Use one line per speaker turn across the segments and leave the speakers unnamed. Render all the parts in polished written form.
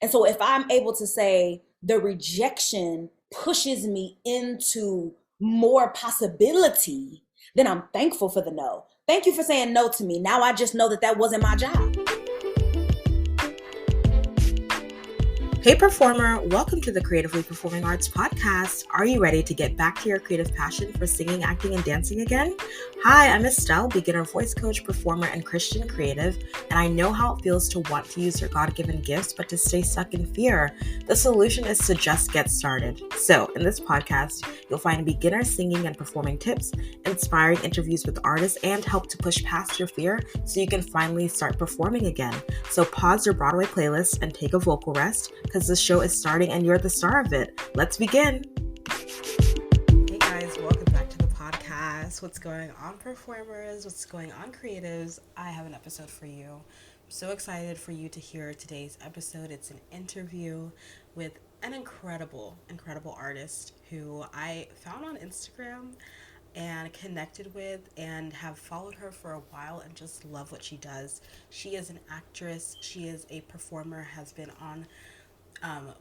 And so if I'm able to say the rejection pushes me into more possibility, then I'm thankful for the no. Thank you for saying no to me. Now I just know that that wasn't my job.
Hey performer, welcome to the Creatively Performing Arts podcast. Are you ready to get back to your creative passion for singing, acting, and dancing again? Hi, I'm Estelle, beginner voice coach, performer, and Christian creative, and I know how it feels to want to use your God-given gifts, but to stay stuck in fear. The solution is to just get started. So, in this podcast, you'll find beginner singing and performing tips, inspiring interviews with artists, and help to push past your fear so you can finally start performing again. So pause your Broadway playlist and take a vocal rest, because the show is starting and you're the star of it. Let's begin. Hey guys, welcome back to the podcast. What's going on, performers? What's going on, creatives? I have an episode for you. I'm so excited for you to hear today's episode. It's an interview with an incredible artist who I found on Instagram and connected with and have followed her for a while and just love what she does. She is an actress. She is a performer, has been on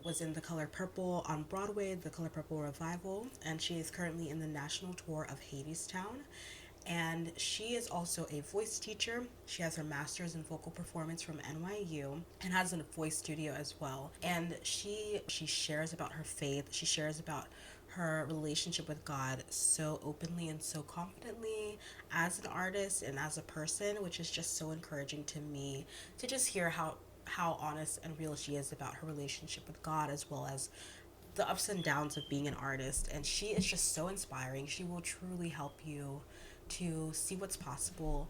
was in The Color Purple on Broadway, The Color Purple revival, and she is currently in the national tour of Hadestown. And she is also a voice teacher. She has her master's in vocal performance from NYU and has a voice studio as well. And she shares about her faith. She shares about her relationship with God so openly and so confidently as an artist and as a person, which is just so encouraging to me to just hear how honest and real she is about her relationship with God, as well as the ups and downs of being an artist. And she is just so inspiring. She will truly help you to see what's possible,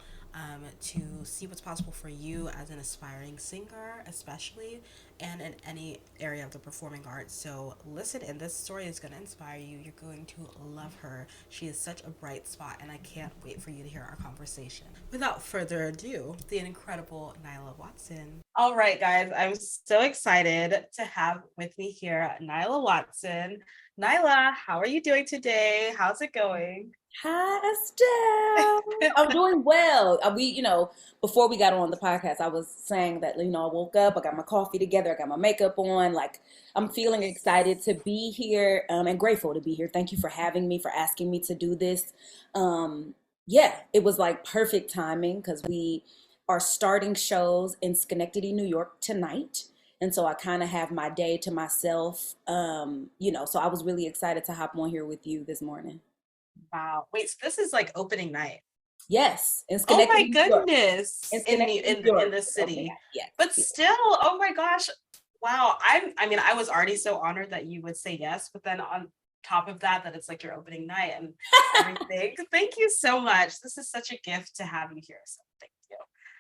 for you as an aspiring singer, especially, and in any area of the performing arts. So listen, and this story is going to inspire you. You're going to love her. She is such a bright spot, and I can't wait for you to hear our conversation. Without further ado, the incredible Nyla Watson. All right, guys, I'm so excited to have with me here Nyla Watson. Nyla, how are you doing today? How's it going?
Hi, Estelle. I'm doing well. Before we got on the podcast, I was saying that, I woke up, I got my coffee together, I got my makeup on. Like, I'm feeling excited to be here, and grateful to be here. Thank you for having me, for asking me to do this. It was like perfect timing because we are starting shows in Schenectady, New York tonight. And so I kind of have my day to myself, so I was really excited to hop on here with you this morning.
Wow. Wait, so this is like opening night.
Yes.
In Schenectady, oh my goodness. In the city. Okay.
Yes.
But still, oh my gosh. Wow. I was already so honored that you would say yes, but then on top of that it's like your opening night and everything. Thank you so much. This is such a gift to have you here. So thank you.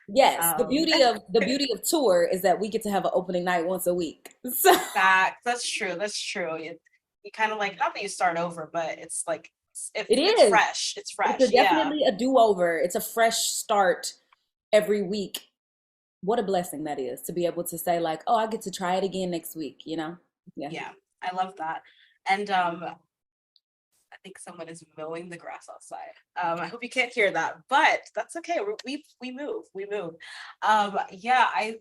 Yes, the beauty of tour is that we get to have an opening night once a week. So
that's true. That's true. You kind of like, not that you start over, but it's like
it's
fresh. It's fresh.
It's definitely a do-over. It's a fresh start every week. What a blessing that is to be able to say like, oh, I get to try it again next week, Yeah,
I love that. And I think someone is mowing the grass outside. I hope you can't hear that, but that's okay. We move. I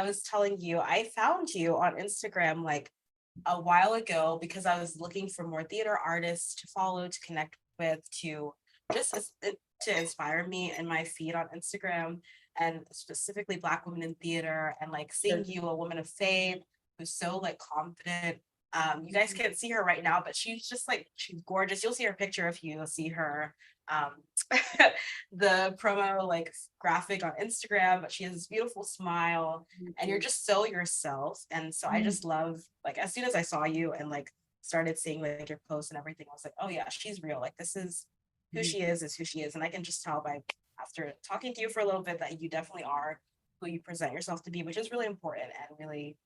was telling you, I found you on Instagram like a while ago because I was looking for more theater artists to follow, to connect with, to inspire me in my feed on Instagram, and specifically Black women in theater, and like seeing you, a woman of faith who's so like confident. You guys can't see her right now, but she's just like, she's gorgeous. You'll see her picture if you see her the promo like graphic on Instagram, but she has this beautiful smile and you're just so yourself. And so I just love, like, as soon as I saw you and like started seeing like your posts and everything, I was like, oh yeah, she's real. Like, this is who she is who she is. And I can just tell by after talking to you for a little bit that you definitely are who you present yourself to be, which is really important and really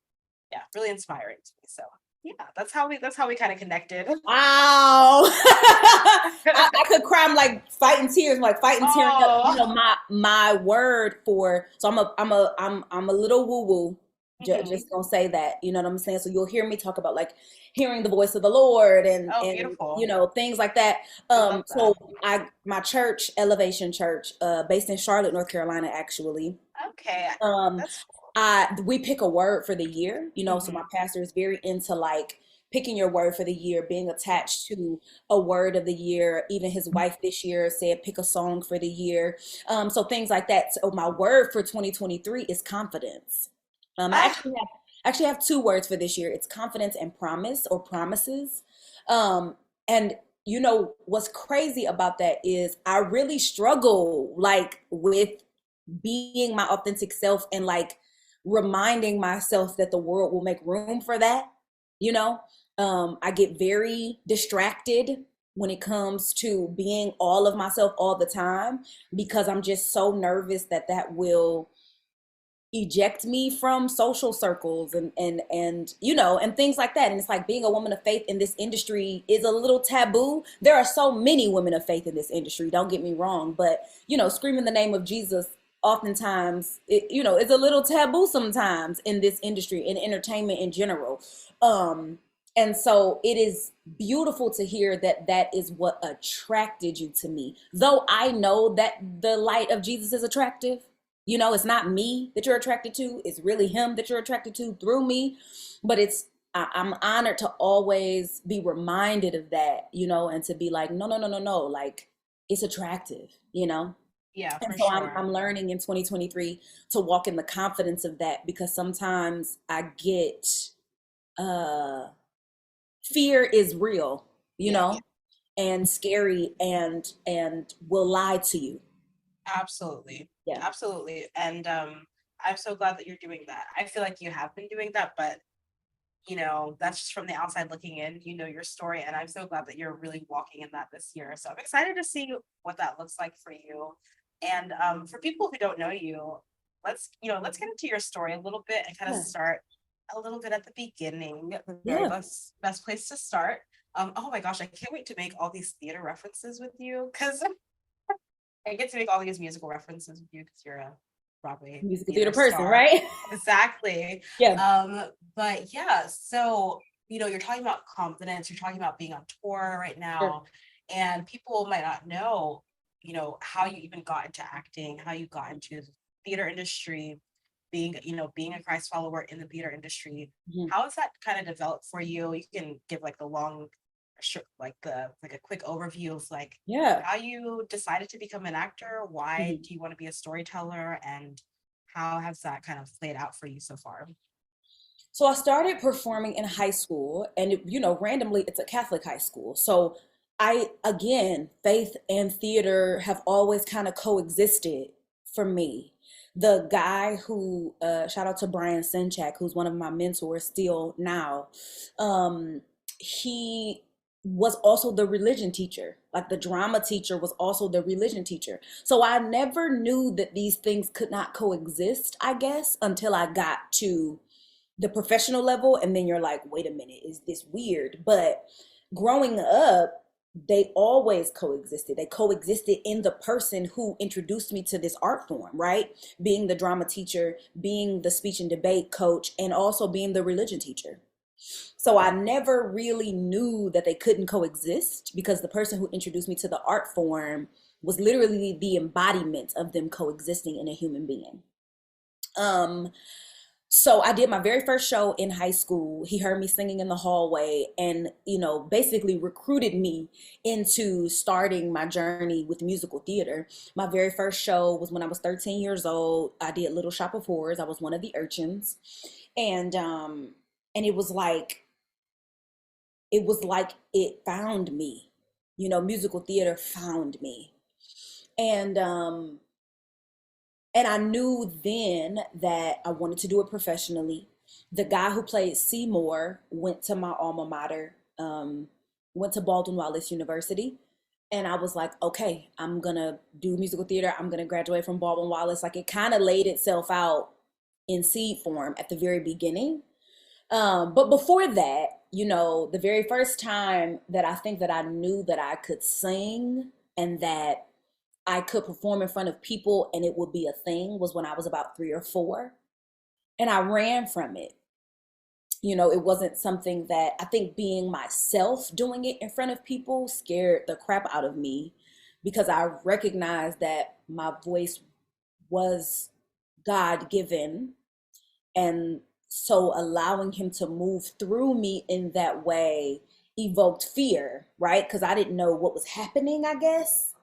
inspiring to me. So yeah, that's how we kind of connected.
Wow. I could cry. I'm like fighting tears, my word for, so I'm a little woo-woo. Just gonna say that, you know what I'm saying? So you'll hear me talk about like hearing the voice of the Lord and things like that. So my church, Elevation Church, based in Charlotte, North Carolina, actually.
Okay.
We pick a word for the year, so my
Hmm.
pastor is very into like picking your word for the year, being attached to a word of the year. Even his wife this year said pick a song for the year. So things like that. So my word for 2023 is confidence. I
Ah,
actually have two words for this year. It's confidence and promise or promises. And what's crazy about that is I really struggle like with being my authentic self and like reminding myself that the world will make room for that. You know, I get very distracted when it comes to being all of myself all the time because I'm just so nervous that that will eject me from social circles and and things like that. And it's like being a woman of faith in this industry is a little taboo. There are so many women of faith in this industry, don't get me wrong, but screaming the name of Jesus oftentimes is a little taboo sometimes in this industry, in entertainment in general. And so it is beautiful to hear that that is what attracted you to me, though I know that the light of Jesus is attractive. It's not me that you're attracted to, it's really him that you're attracted to through me. But I'm honored to always be reminded of that, and to be like, no, no, no, no, no, like it's attractive.
yeah,
And
for
so I'm
sure.
I'm learning in 2023 to walk in the confidence of that, because sometimes I get uh fear is real, you
Yeah,
know, and scary and will lie to you.
absolutely.
Yeah.
Absolutely. And I'm so glad that you're doing that. I feel like you have been doing that, but that's just from the outside looking in, your story. And I'm so glad that you're really walking in that this year. So I'm excited to see what that looks like for you. And for people who don't know you, let's get into your story a little bit and kind of
Yeah.
start a little bit at the beginning, the very
Yeah.
best place to start. Oh my gosh, I can't wait to make all these theater references with you because I get to make all these musical references with you because you're a Broadway
Musical
theater
theater person,
star.
right?
Exactly.
Yeah.
But yeah, so you're talking about confidence, you're talking about being on tour right
Sure.
now, and people might not know, how you even got into acting, how you got into the theater industry, being a Christ follower in the theater industry.
Mhm.
How has that kind of developed for you? You can give like the long like a quick overview of like
Yeah.
how you decided to become an actor, why
Mhm.
do you want to be a storyteller, and how has that kind of played out for you so far?
So I started performing in high school, and randomly it's a Catholic high school. So again, faith and theater have always kind of coexisted for me. The guy who, shout out to Brian Sinchak, who's one of my mentors still now, um, he was also the religion teacher. Like the drama teacher was also the religion teacher. So I never knew that these things could not coexist, I guess, until I got to the professional level. And then you're like, wait a minute, is this weird? But growing up, they always coexisted. They coexisted in the person who introduced me to this art form, right? Being the drama teacher, being the speech and debate coach, and also being the religion teacher. So I never really knew that they couldn't coexist, because the person who introduced me to the art form was literally the embodiment of them coexisting in a human being. Um, so I did my very first show in high school. He heard me singing in the hallway and, basically recruited me into starting my journey with musical theater. My very first show was when I was 13 years old. I did Little Shop of Horrors. I was one of the urchins. And it was like it found me. Musical theater found me. And I knew then that I wanted to do it professionally. The guy who played Seymour went to my alma mater, went to Baldwin-Wallace University. And I was like, okay, I'm gonna do musical theater. I'm gonna graduate from Baldwin-Wallace. Like it kind of laid itself out in seed form at the very beginning. But before that, the very first time that I think that I knew that I could sing and that I could perform in front of people and it would be a thing was when I was about 3 or 4. And I ran from it. It wasn't something that I think being myself doing it in front of people scared the crap out of me, because I recognized that my voice was God given. And so allowing him to move through me in that way evoked fear, right? Because I didn't know what was happening, I guess,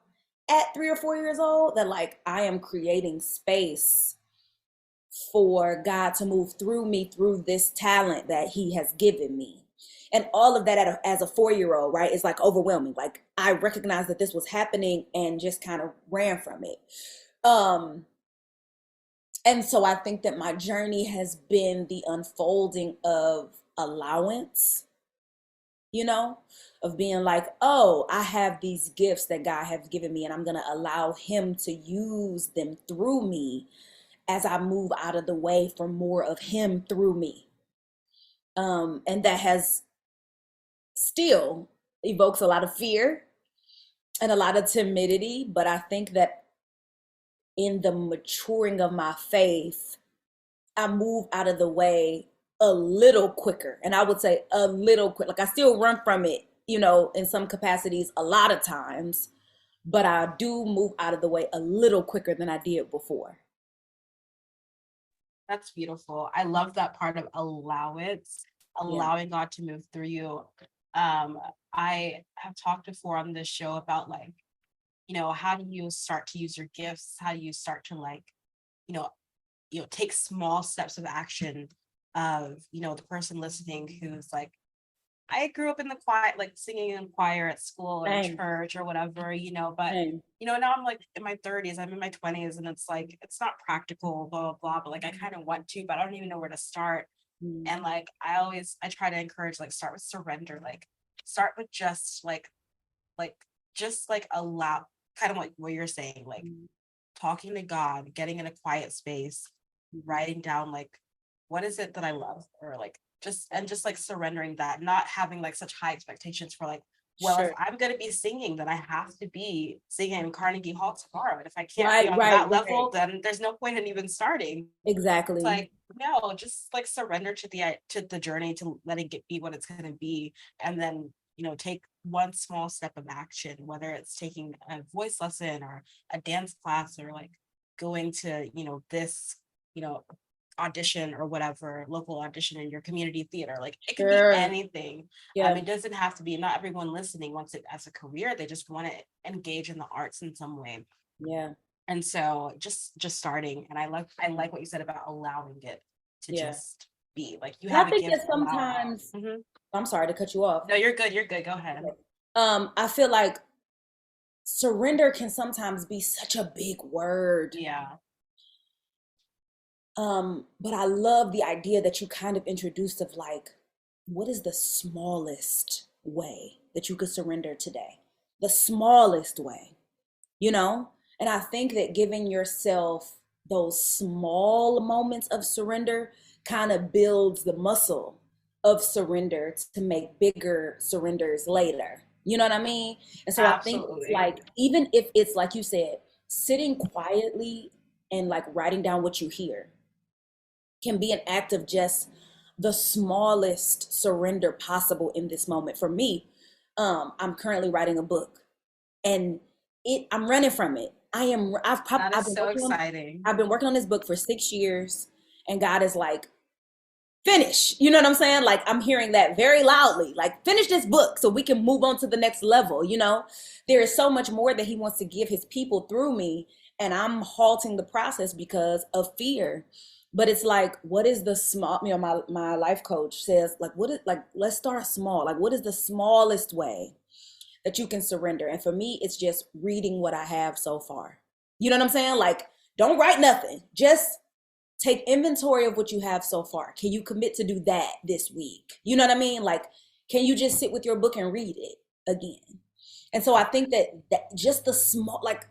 at 3 or 4 years old, that like I am creating space for God to move through me through this talent that he has given me. And all of that as a 4 year old, right, is like overwhelming. Like I recognized that this was happening and just kind of ran from it. Um, and so I think that my journey has been the unfolding of allowance, you know, of being like, oh, I have these gifts that God has given me, and I'm going to allow him to use them through me as I move out of the way for more of him through me. And that has still evokes a lot of fear and a lot of timidity. But I think that in the maturing of my faith, I move out of the way a little quicker. And I would say a little quick. Like I still run from it, you know, in some capacities a lot of times, but I do move out of the way a little quicker than I did before.
That's beautiful. I love that part of allowance,
Yeah.
allowing God to move through you. I have talked before on this show about like, how do you start to use your gifts? How do you start to like, you know, take small steps of action of, the person listening who's like, I grew up in the choir, like singing in choir at school or
Same.
church or whatever, but
Same.
now I'm like in my 30s, I'm in my 20s, and it's like, it's not practical, blah, blah, blah, but like I kind of want to, but I don't even know where to start.
Mm.
And like, I try to encourage, like, start with surrender, like start with just like allow, kind of like what you're saying, like talking to God, getting in a quiet space, writing down like, what is it that I love? Or like, just like surrendering that, not having like such high expectations for like, well, if
Sure.
I'm going to be singing, then I have to be singing in Carnegie Hall tomorrow. And if I can't be
Right,
on
right,
that
right.
level, then there's no point in even starting. It's
Exactly.
like, no, just like surrender to the journey, to letting it be what it's going to be. And then, take one small step of action, whether it's taking a voice lesson or a dance class, or like going to, this, you know, audition or whatever, local audition in your community theater. Like it could be
Sure.
anything.
Yeah.
It doesn't have to be, not everyone listening wants it as a career. They just want to engage in the arts in some way.
Yeah.
And so just starting. And I like what you said about allowing it to
Yeah.
just be. Like, you
And I
have a
think
gift,
that
allow
sometimes,
it. Mhm.
I'm sorry to cut you off.
No, you're good, go ahead.
I feel like surrender can sometimes be such a big word.
Yeah,
But I love the idea that you kind of introduced of like, what is the smallest way that you could surrender today? The smallest way, you know? And I think that giving yourself those small moments of surrender kind of builds the muscle of surrender to make bigger surrenders later. You know what I mean? And so I think it's
absolutely.
like, even if it's like you said, sitting quietly and like writing down what you hear can be an act of just the smallest surrender possible in this moment. For me, I'm currently writing a book, and I'm running from it.
That is so exciting.
I've been working on this book for 6 years, and God is like, finish. You know what I'm saying? Like I'm hearing that very loudly. Like finish this book so we can move on to the next level, you know? There is so much more that he wants to give his people through me, and I'm halting the process because of fear. But it's like, what is the small, my life coach says, like, what is, like, let's start small. Like, what is the smallest way that you can surrender? And for me, it's just reading what I have so far. You know what I'm saying? Like, don't write nothing. Just take inventory of what you have so far. Can you commit to do that this week? You know what I mean? Like, can you just sit with your book and read it again? And so I think that just the small, like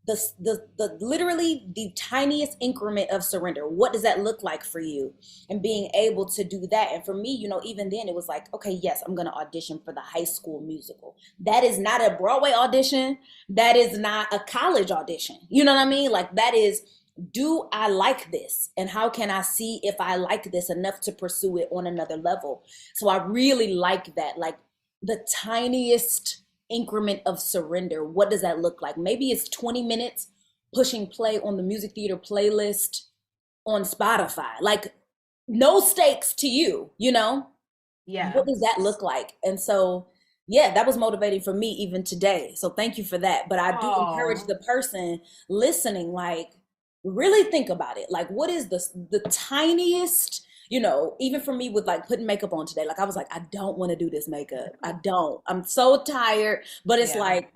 the literally the tiniest increment of surrender. What does that look like for you? And being able to do that. And for me, even then it was like, okay, yes, I'm gonna audition for the high school musical. That is not a Broadway audition. That is not a college audition. You know what I mean? Like that is, do I like this? And how can I see if I like this enough to pursue it on another level? So I really like that. Like the tiniest increment of surrender. What does that look like? Maybe it's 20 minutes pushing play on the music theater playlist on Spotify. Like no stakes to you, you know? What
Yeah.
does that look like? And so, yeah, that was motivating for me even today. So thank you for that. But I do encourage
Oh,
the person listening, like, really think about it. Like, what is the tiniest, even for me with like putting makeup on today, like I was like, I don't want to do this makeup. I don't. I'm so tired. But it's
yeah.
like,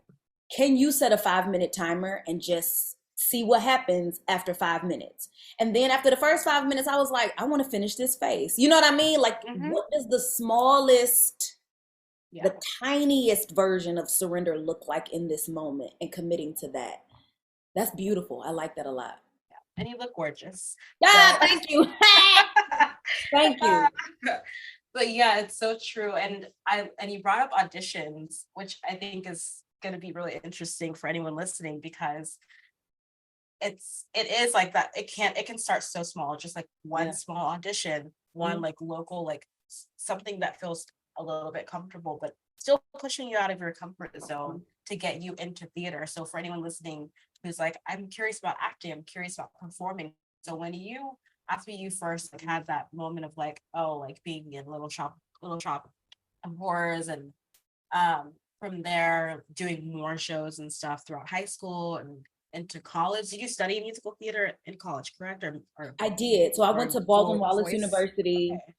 can you set a 5-minute timer and just see what happens after 5 minutes? And then after the first 5 minutes, I was like, I want to finish this face. You know what I mean? Like,
Hmm.
what does the smallest,
Yeah.
the tiniest version of surrender look like in this moment and committing to that? That's beautiful. I like that a lot.
And you look gorgeous.
Ah,
So,
thank you. Thank you.
but yeah, it's so true. And you brought up auditions, which I think is going to be really interesting for anyone listening because it is like that. It can start so small, just like one
Yeah.
small audition, one
Mhm.
like local, like something that feels a little bit comfortable, but still pushing you out of your comfort zone to get you into theater. So for anyone listening who's like, I'm curious about acting, I'm curious about performing. So when you after you first like had that moment of like, oh, like being in Little Shop of Horrors, and from there doing more shows and stuff throughout high school and into college. Did you study musical theater in college, correct?
I did. So I
Or
went to Baldwin
full
Wallace
voice?
University,
Okay.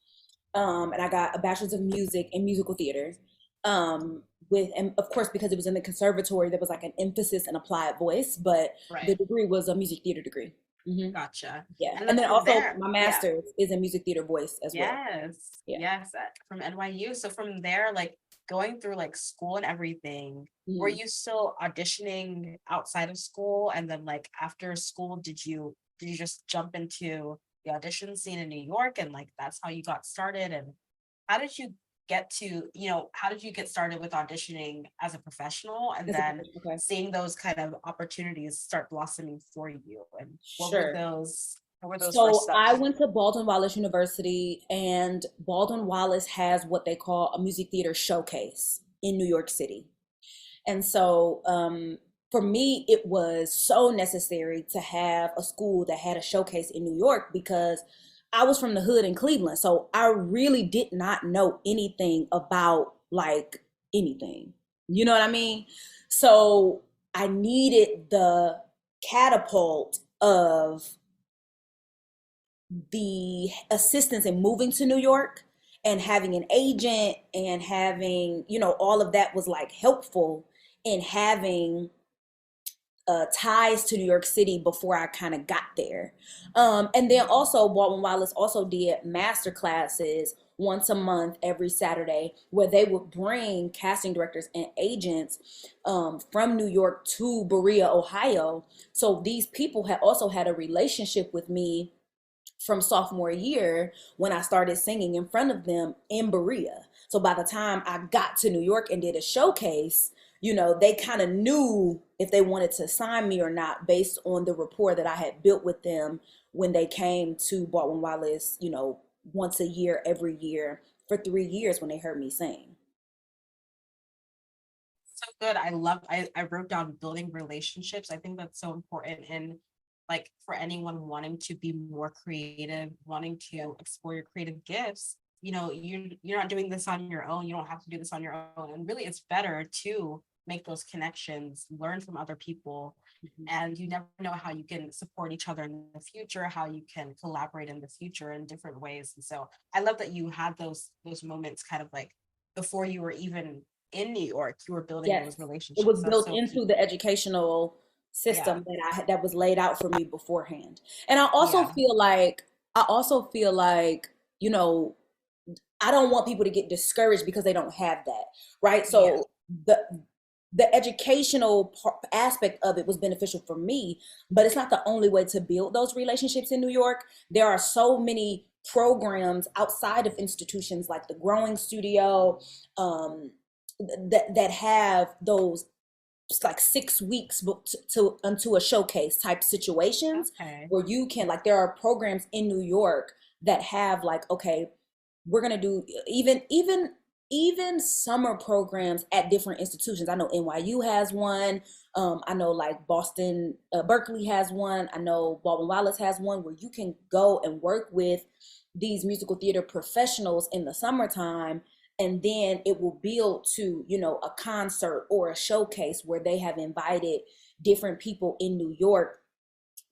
and I got a bachelor's of music in musical theater. And of course, because it was in the conservatory, there was like an emphasis in applied voice, but the
Right.
degree was a music theater degree. Hmm.
Gotcha.
Yeah.
And
And
then
then
from
also,
there,
my
yeah.
master's is in music theater voice as well.
Yes.
Yeah.
Yes. From NYU. So from there, like going through like school and everything, were
Mhm.
you still auditioning outside of school? And then like after school, did you just jump into the audition scene in New York and like that's how you got started? And how did you how did you get started with auditioning as a professional and
That's a
then
profession. Okay.
seeing those kind of opportunities start blossoming for you? And
Sure.
what were those first
So I
steps?
went to Baldwin Wallace University, and Baldwin Wallace has what they call a music theater showcase in New York City. And so for me, it was so necessary to have a school that had a showcase in New York because I was from the hood in Cleveland. So I really did not know anything about like anything. You know what I mean? So I needed the catapult of the assistance in moving to New York and having an agent and having, all of that was like helpful in having ties to New York City before I kind of got there. And then also, Baldwin Wallace also did master classes once a month every Saturday where they would bring casting directors and agents from New York to Berea, Ohio. So these people had also had a relationship with me from sophomore year when I started singing in front of them in Berea. So by the time I got to New York and did a showcase, they kind of knew if they wanted to sign me or not based on the rapport that I had built with them when they came to Baldwin Wallace, once a year, every year for 3 years when they heard me sing.
So good. I wrote down building relationships. I think that's so important in like for anyone wanting to be more creative, wanting to explore your creative gifts. You're not doing this on your own. You don't have to do this on your own. And really it's better to make those connections, learn from other people,
Mhm.
and you never know how you can support each other in the future, how you can collaborate in the future in different ways. And so I love that you had those moments kind of like before you were even in New York, you were building
Yes,
those
it
relationships.
was
That's
built
so
into
key.
the educational
Yeah.
system that was laid out for me beforehand. And I also
Yeah.
feel like I also feel like, you know, I don't want people to get discouraged because they don't have that, right?
Yeah.
So the educational aspect of it was beneficial for me, but it's not the only way to build those relationships in New York. There are so many programs outside of institutions like the Growing Studio, um, that have those like 6 weeks to unto a showcase type situations
Okay.
where you can, like, there are programs in New York that have like, okay, we're gonna do even summer programs at different institutions. I know NYU has one. I know like Berkeley has one. I know Baldwin Wallace has one where you can go and work with these musical theater professionals in the summertime, and then it will build to, you know, a concert or a showcase where they have invited different people in New York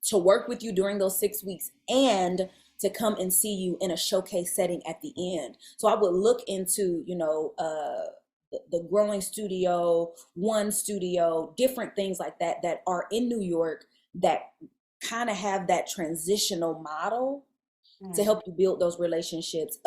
to work with you during those 6 weeks and to come and see you in a showcase setting at the end. So I would look into, you know, the growing studio, one studio, different things like that that are in New York that kind of have that transitional model to help you build those relationships.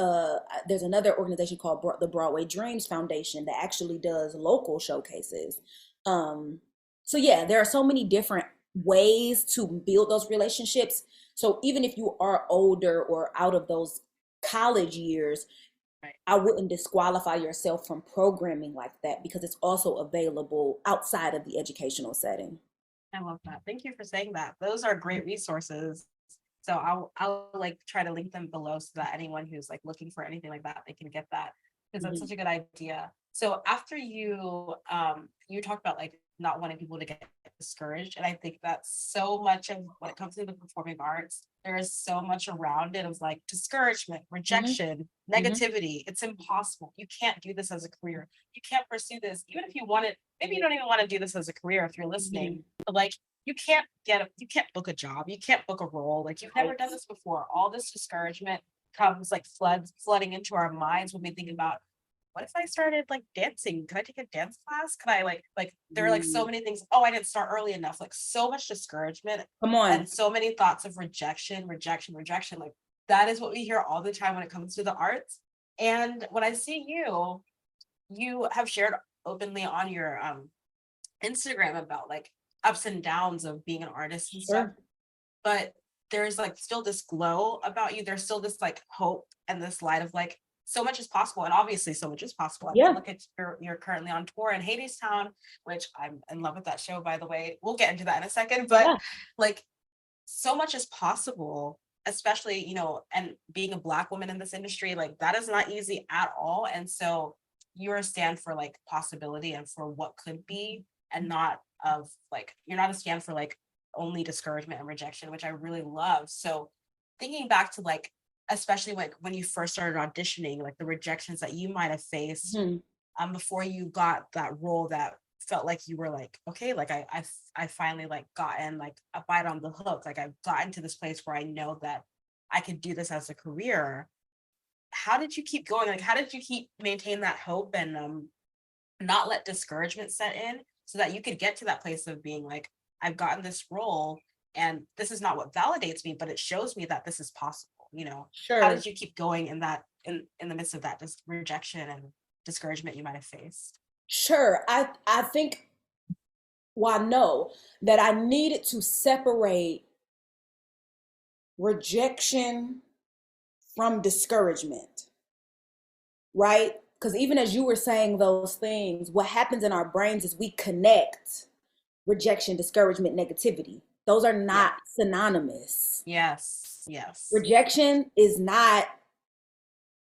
There's another organization called the Broadway Dreams Foundation that actually does local showcases. So yeah, there are so many different ways to build those relationships. So even if you are older or out of those college years, I wouldn't disqualify yourself from programming like that because it's also available outside of the educational setting.
I love that. Thank you for saying that. Those are great resources. So I'll like try to link them below so that anyone who's like looking for anything like that, they can get that, because that's such a good idea. So after you talked about like not wanting people to get discouraged, and I think that's so much of when it comes to the performing arts, there is so much around it of like discouragement, rejection, negativity. It's impossible. You can't do this as a career. You can't pursue this, even if you want it. Maybe you don't even want to do this as a career if you're listening, but like you can't book a job, you can't book a role, like you've never done this before. All this discouragement comes like flooding into our minds when we think about, what if I started like dancing? Could I take a dance class? Could I like there are like so many things. Oh, I didn't start early enough. Like so much discouragement.
Come on.
And so many thoughts of rejection. Like that is what we hear all the time when it comes to the arts. And when I see you have shared openly on your Instagram about like ups and downs of being an artist and stuff. But there's like still this glow about you. There's still this like hope and this light of like, so much is possible, and obviously so much is possible. I mean, look at you're currently on tour in Hadestown, which I'm in love with that show, by the way. We'll get into that in a second, but like so much is possible, especially, you know, and being a Black woman in this industry, like that is not easy at all. And so you're a stand for like possibility and for what could be, and not of like, you're not a stand for like only discouragement and rejection, which I really love. So thinking back to like, especially like when you first started auditioning, like the rejections that you might have faced before you got that role that felt like you were like, okay, like I finally like gotten like a bite on the hook. Like I've gotten to this place where I know that I could do this as a career. How did you keep going? Like, how did you keep maintain that hope and not let discouragement set in so that you could get to that place of being like, I've gotten this role and this is not what validates me, but it shows me that this is possible. You know, how did you keep going in that in the midst of that rejection and discouragement you might have faced?
I think, well, I know that I needed to separate rejection from discouragement, right? Because even as you were saying those things, what happens in our brains is we connect rejection, discouragement, negativity. Those are not synonymous.
Yes.
Rejection is not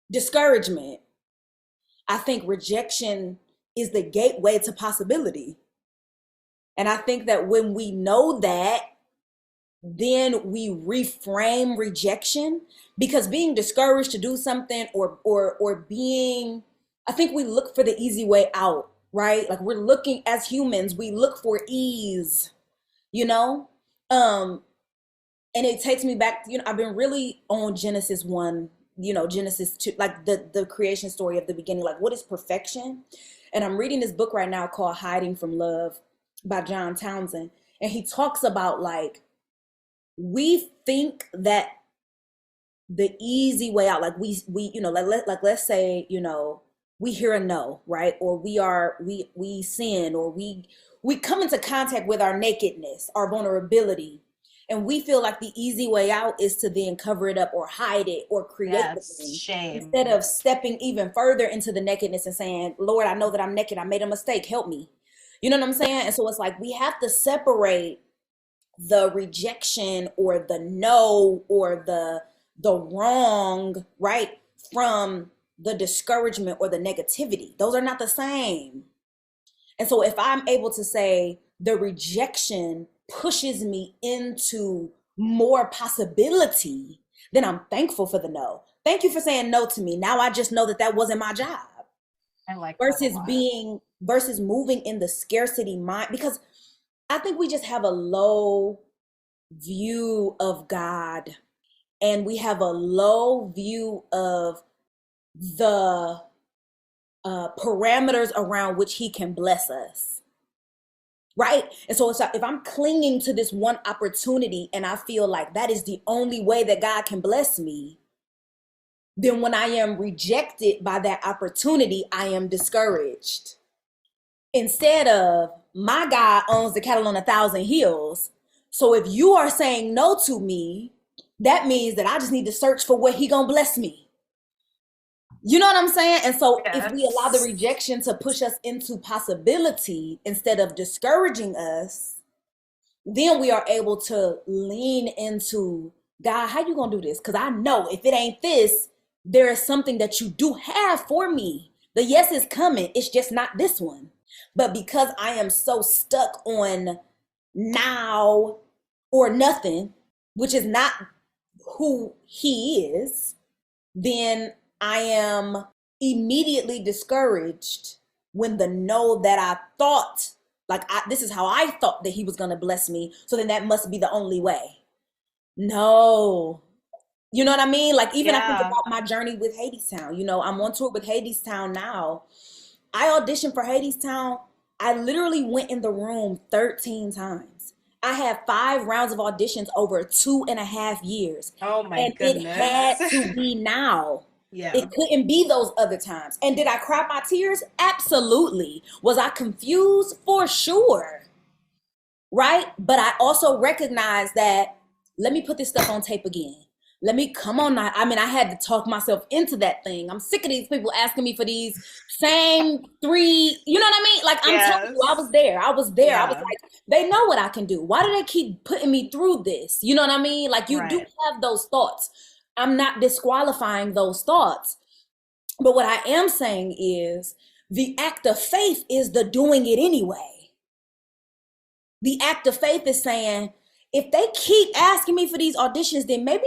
discouragement. I think rejection is the gateway to possibility. And I think that when we know that, then we reframe rejection, because being discouraged to do something or being, I think we look for the easy way out, right? Like we're looking, as humans, we look for ease, you know? And it takes me back, you know, I've been really on Genesis 1, you know, Genesis 2, like the creation story of the beginning, like what is perfection? And I'm reading this book right now called Hiding from Love by John Townsend. And he talks about like, we think that the easy way out, like we you know, like let's say, you know, we hear a no, right? Or we sin, or we come into contact with our nakedness, our vulnerability. And we feel like the easy way out is to then cover it up or hide it or create the thing.
Shame.
Instead of stepping even further into the nakedness and saying, Lord, I know that I'm naked. I made a mistake. Help me. You know what I'm saying? And so it's like we have to separate the rejection or the no or the wrong, right, from the discouragement or the negativity. Those are not the same. And so if I'm able to say the rejection pushes me into more possibility, then I'm thankful for the no. thank you for saying no to me. Now I just know that that wasn't my job.
I like that a
Versus
lot.
moving in the scarcity mind, because I think we just have a low view of God, and we have a low view of the parameters around which he can bless us. Right? And so it's like, if I'm clinging to this one opportunity and I feel like that is the only way that God can bless me, then when I am rejected by that opportunity, I am discouraged. Instead of, my God owns the cattle on 1,000 hills. So if you are saying no to me, that means that I just need to search for where he gonna bless me. You know what I'm saying? And so if we allow the
Yes.
rejection to push us into possibility instead of discouraging us, then we are able to lean into, God, how you gonna do this? Because I know if it ain't this, there is something that you do have for me. The yes is coming. It's just not this one. But because I am so stuck on now or nothing, which is not who he is, then I am immediately discouraged when the no that I thought, this is how I thought that he was going to bless me. So then that must be the only way. No. You know what I mean? Like, even I think
Yeah.
about my journey with Hadestown. You know, I'm on tour with Hadestown now. I auditioned for Hadestown. I literally went in the room 13 times. I had 5 rounds of auditions over 2.5 years.
Oh my
And it had
goodness.
to be now.
Yeah.
It couldn't be those other times. And did I cry my tears? Absolutely. Was I confused? For sure. Right? But I also recognized that, let me put this stuff on tape again. Let me come on. I mean, I had to talk myself into that thing. I'm sick of these people asking me for these same 3. You know what I mean? Like, I'm telling you, I was there. I was there. I was
Yeah.
like, they know what I can do. Why do they keep putting me through this? You know what I mean? Like, you do
Right.
have those thoughts. I'm not disqualifying those thoughts. But what I am saying is, the act of faith is the doing it anyway. The act of faith is saying, if they keep asking me for these auditions, then maybe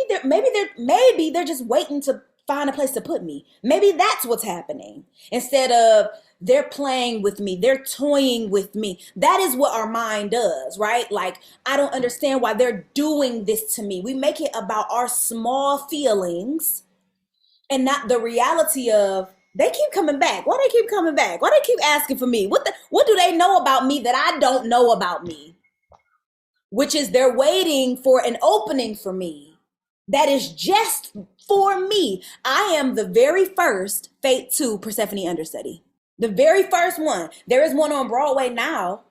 they're just waiting to find a place to put me. Maybe that's what's happening. Instead of, they're playing with me, they're toying with me. That is what our mind does, right? Like, I don't understand why they're doing this to me. We make it about our small feelings and not the reality of, they keep coming back. Why they keep coming back? Why they keep asking for me? What do they know about me that I don't know about me? Which is, they're waiting for an opening for me that is just for me. I am the very first Fate 2 Persephone understudy. The very first one. There is one on Broadway now,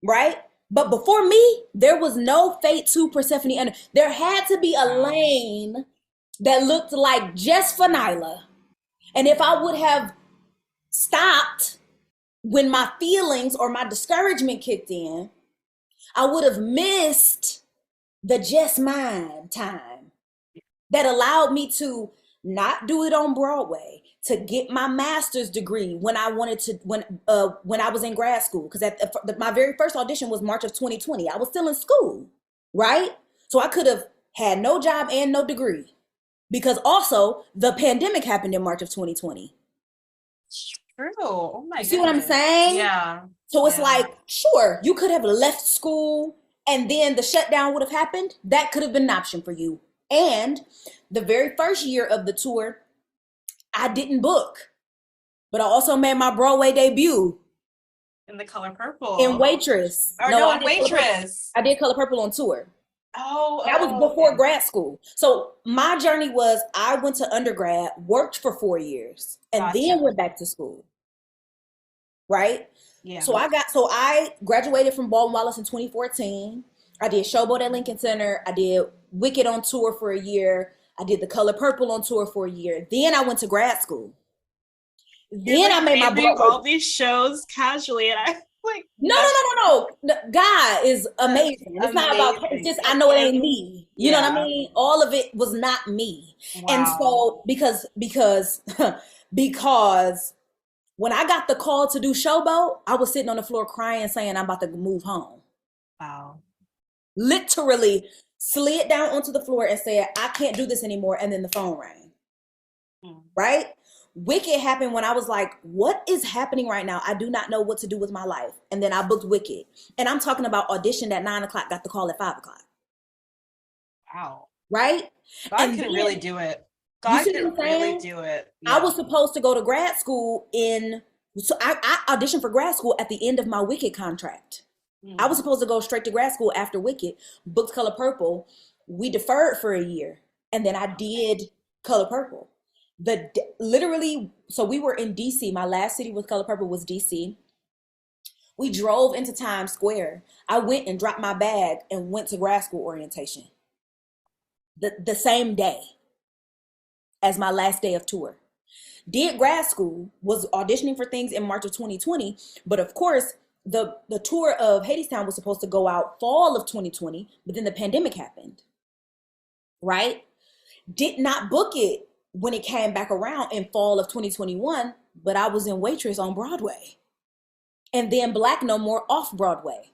right? But before me, there was no Fate 2 Persephone There had to be a lane that looked like just for Nyla. And if I would have stopped when my feelings or my discouragement kicked in, I would have missed the just mine time that allowed me to not do it on Broadway, to get my master's degree when I wanted to, when I was in grad school. Because my very first audition was March of 2020. I was still in school, right? So I could have had no job and no degree, because also the pandemic happened in March of 2020.
True. Oh my
You see what I'm
goodness.
saying?
Yeah.
So it's
Yeah.
like, sure, you could have left school and then the shutdown would have happened. That could have been an option for you. And the very first year of the tour, I didn't book, but I also made my Broadway debut
In the color purple.
in Waitress.
Or no,
I did
Waitress.
I did Color Purple on tour. That was
Oh,
before
okay.
grad school. So my journey was, I went to undergrad, worked for 4 years, and
Gotcha.
then went back to school. Right?
Yeah.
So I graduated from Baldwin Wallace in 2014. I did Showboat at Lincoln Center. I did Wicked on tour for a year. I did The Color Purple on tour for a year. Then I went to grad school. Then I made my
naming
Broadway.
all these shows casually, and I like,
No. God is amazing. It's not about, it's just, I know it ain't me. You know what I mean? All of it was not me.
Wow.
And so because because when I got the call to do Showboat, I was sitting on the floor crying, saying I'm about to move home.
Wow.
Literally slid down onto the floor and said, I can't do this anymore. And then the phone rang. right? Wicked happened when I was like, what is happening right now? I do not know what to do with my life. And then I booked Wicked. And I'm talking about auditioned at 9 o'clock, got the call at 5 o'clock.
Wow.
Right?
God
And
can
then,
really do it.
you
God
see
can
what I'm
really
saying?
do it.
I
Yeah.
was supposed to go to grad school so I auditioned for grad school at the end of my Wicked contract. I was supposed to go straight to grad school after Wicked, booked Color Purple. We deferred for a year, and then I did Color Purple. Literally, so we were in DC. My last city with Color Purple was DC. We drove into Times Square. I went and dropped my bag and went to grad school orientation the same day as my last day of tour. Did grad school, was auditioning for things in March of 2020, but of course, the tour of Hadestown was supposed to go out fall of 2020, but then the pandemic happened, right? Did not book it when it came back around in fall of 2021, but I was in Waitress on Broadway. And then Black No More off Broadway.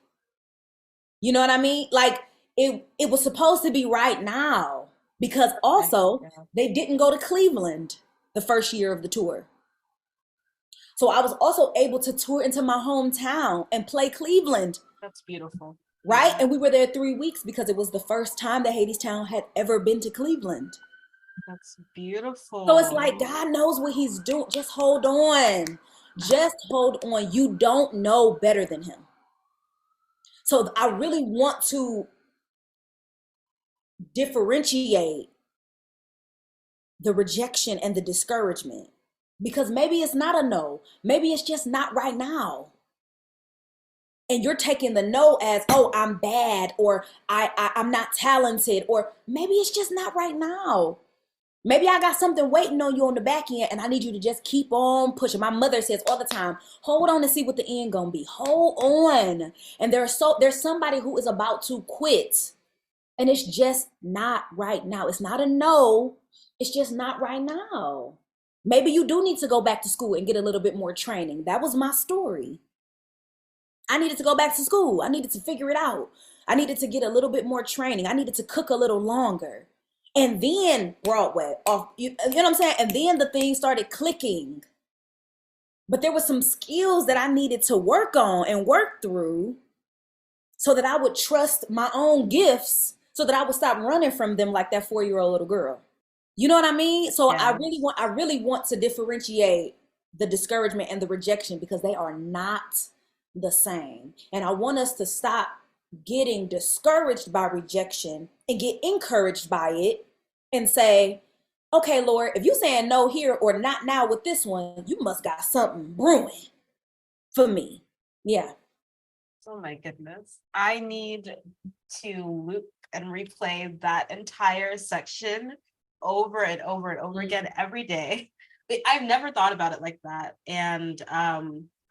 You know what I mean? Like it was supposed to be right now, because also they didn't go to Cleveland the first year of the tour. So I was also able to tour into my hometown and play Cleveland.
That's beautiful.
Right? And we were there 3 weeks because it was the first time that Hadestown had ever been to Cleveland.
That's beautiful.
So it's like, God knows what he's doing. Just hold on. Just hold on. You don't know better than him. So I really want to differentiate the rejection and the discouragement, because maybe it's not a no. Maybe it's just not right now. And you're taking the no as, oh, I'm bad, or I'm not talented, or maybe it's just not right now. Maybe I got something waiting on you on the back end, and I need you to just keep on pushing. My mother says all the time, hold on and see what the end gonna be. Hold on. And there's somebody who is about to quit, and it's just not right now. It's not a no. It's just not right now. Maybe you do need to go back to school and get a little bit more training. That was my story. I needed to go back to school. I needed to figure it out. I needed to get a little bit more training. I needed to cook a little longer. And then Broadway, you know what I'm saying? And then the thing started clicking. But there were some skills that I needed to work on and work through so that I would trust my own gifts, so that I would stop running from them like that 4-year-old little girl. You know what I mean? So
Yes.
I really want to differentiate the discouragement and the rejection, because they are not the same. And I want us to stop getting discouraged by rejection and get encouraged by it and say, okay, Lord, if you're saying no here or not now with this one, you must got something brewing for me. Yeah.
Oh my goodness. I need to loop and replay that entire section over and over and over again every day. I've never thought about it like that. And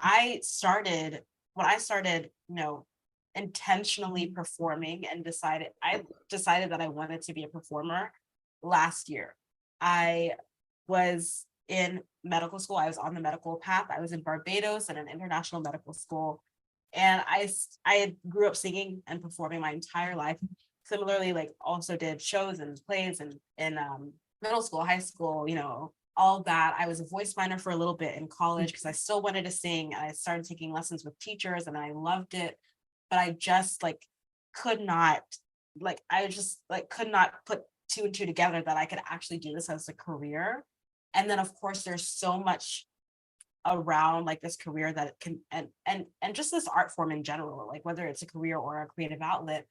I started, intentionally performing and I decided that I wanted to be a performer last year. I was in medical school. I was on the medical path. I was in Barbados at an international medical school. And I grew up singing and performing my entire life. Similarly, like also did shows and plays and in middle school, high school, all that. I was a voice minor for a little bit in college because I still wanted to sing. I started taking lessons with teachers and I loved it. But I just could not put two and two together that I could actually do this as a career. And then of course there's so much around this career that it can and just this art form in general, whether it's a career or a creative outlet,